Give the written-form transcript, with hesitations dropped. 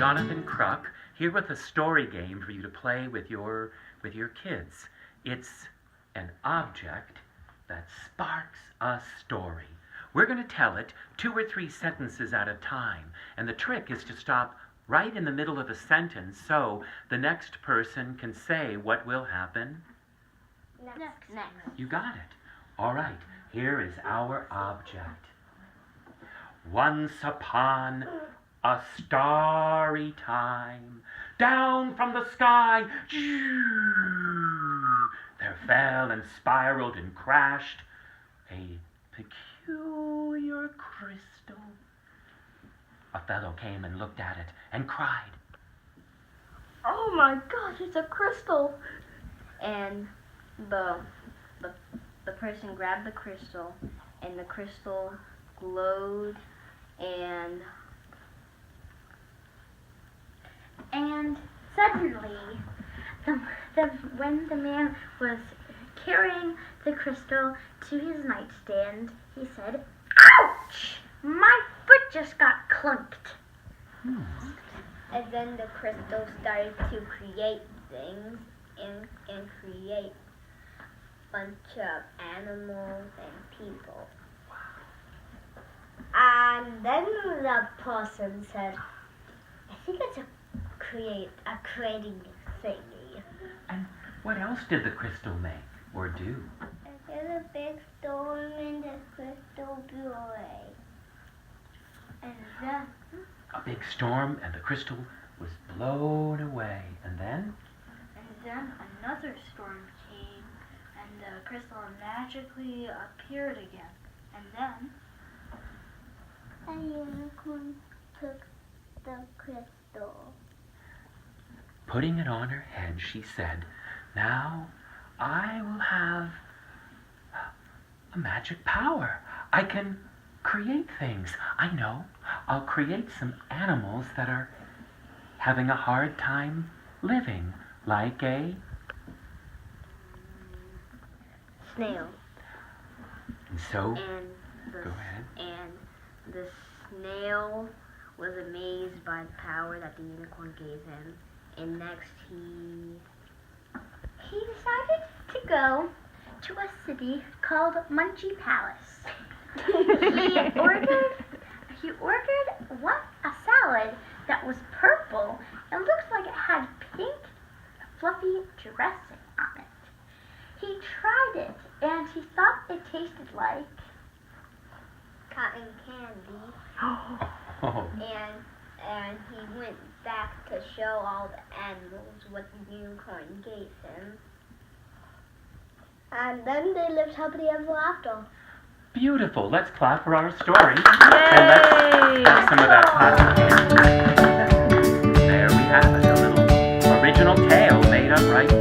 Jonathan Kruk, here with a story game for you to play with your kids. It's an object that sparks a story. We're going to tell it 2 or 3 sentences at a time, and the trick is to stop right in the middle of a sentence so the next person can say what will happen. Next. You got it. All right, here is our object. Once upon a starry time, down from the sky, there fell and spiraled and crashed a peculiar crystal. A fellow came and looked at it and cried, Oh my gosh, it's a crystal! And the person grabbed the crystal, and the crystal glowed, and suddenly, when the man was carrying the crystal to his nightstand, he said, Ouch! My foot just got clunked. and then the crystal started to create things and create a bunch of animals and people. And then the person said, I think it's a creating thingy. and what else did the crystal make or do? There's a big storm and the crystal blew away. And then, A big storm and the crystal was blown away. And then? another storm came, and the crystal magically appeared again. And then, A unicorn took the crystal. Putting it on her head, she said, Now I will have a magic power. I can create things. I know. I'll create some animals that are having a hard time living, like a Snail. And so, And go ahead. And the snail was amazed by the power that the unicorn gave him. And next he decided to go to a city called Munchie Palace. He ordered a salad that was purple and looked like it had pink, fluffy dressing on it. He tried it and he thought it tasted like cotton candy. Oh, And he went back to show all the animals what the unicorn gave him. And then they lived happily ever after. beautiful. Let's clap for our story. And let's have some of that positive. There we have it, a little original tale made up right